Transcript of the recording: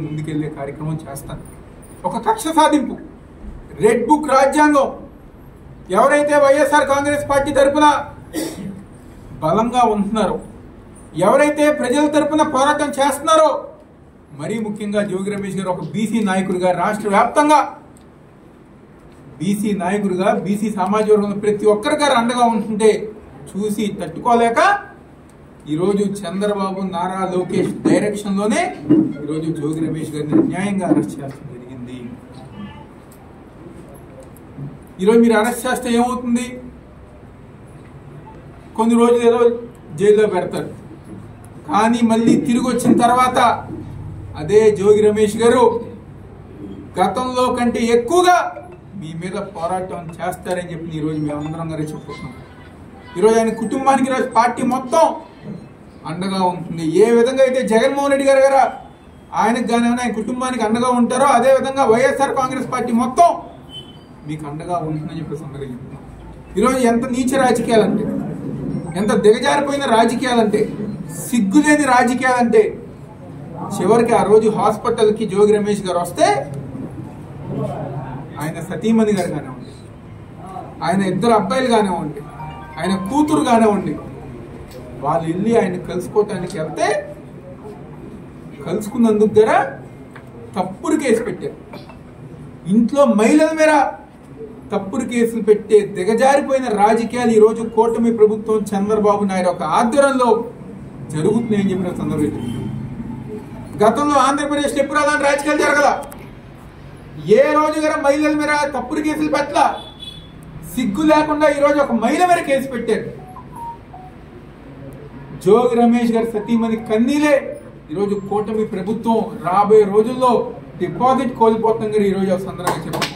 ముందుకెళ్లే కార్యక్రమం చేస్తాను. ఒక కక్ష సాధింపు రెడ్ బుక్ రాజ్యాంగం ఎవరైతే వైఎస్ఆర్ కాంగ్రెస్ పార్టీ తరఫున బలంగా ఉంటున్నారో, ఎవరైతే ప్రజల తరఫున పోరాటం చేస్తున్నారో, మరీ ముఖ్యంగా జోగి రమేష్ గారు ఒక బీసీ నాయకుడిగా, రాష్ట్ర వ్యాప్తంగా బీసీ నాయకుడిగా, బీసీ సామాజిక వర్గంలో ప్రతి ఒక్కరి గారు అండగా ఉంటుంటే చూసి తట్టుకోలేక ఈరోజు చంద్రబాబు, నారా లోకేష్ డైరెక్షన్ లోనే ఈరోజు జోగి రమేష్ గారిని అన్యాయంగా అరెస్ట్ చేయడం జరిగింది. ఈరోజు మీరు అరెస్ట్ చేస్తే ఏమవుతుంది? కొన్ని రోజులు ఏదో జైల్లో పెడతారు, కానీ మళ్ళీ తిరిగి వచ్చిన తర్వాత అదే జోగి రమేష్ గారు గతంలో కంటే ఎక్కువగా మీ మీద పోరాటం చేస్తారని చెప్పి ఈరోజు మేమందరం గారే చెప్పుకుంటున్నాం. ఈరోజు ఆయన కుటుంబానికి ఈరోజు పార్టీ మొత్తం అండగా ఉంటుంది. ఏ విధంగా అయితే జగన్మోహన్ రెడ్డి గారు ఆయనకు కానీ ఆయన కుటుంబానికి అండగా ఉంటారో, అదే విధంగా వైఎస్ఆర్ కాంగ్రెస్ పార్టీ మొత్తం మీకు అండగా ఉంటుందని చెప్పి సందర్భంగా చెప్తున్నాం. ఈరోజు ఎంత నీచ రాజకీయాలంటే, ఎంత దిగజారిపోయిన రాజకీయాలంటే, సిగ్గులేని రాజకీయాలంటే, చివరికి ఆ రోజు హాస్పిటల్కి జోగి రమేష్ గారు వస్తే ఆయన సతీమణి గారు కానివ్వండి, ఆయన ఇద్దరు అబ్బాయిలు కానివ్వండి, ఆయన కూతురు కానివ్వండి, వాళ్ళు వెళ్ళి ఆయన కలుసుకోవటానికి వెళ్తే కలుసుకున్నందుకు దగ్గర తప్పుడు కేసు పెట్టారు. ఇంట్లో మహిళల మీద తప్పుడు కేసులు పెట్టే దిగజారిపోయిన రాజకీయాలు ఈరోజు కూటమి ప్రభుత్వం చంద్రబాబు నాయుడు ఒక ఆధ్వర్యంలో జరుగుతున్నాయని చెప్పిన సందర్భం. గతంలో ఆంధ్రప్రదేశ్లో ఎప్పుడు అలాంటి రాజకీయాలు జరగల. ఏ రోజు గారు మహిళల మీద తప్పుడు కేసులు పెట్టల. సిగ్గు లేకుండా ఈరోజు ఒక మహిళ మీద కేసు పెట్టారు. జోగి రమేష్ గారి సతీమణి కన్నీలే ఈరోజు కూటమి ప్రభుత్వం రాబోయే రోజుల్లో డిపాజిట్ కోల్పోతుందని ఈరోజు సందర్భంగా చెప్పారు.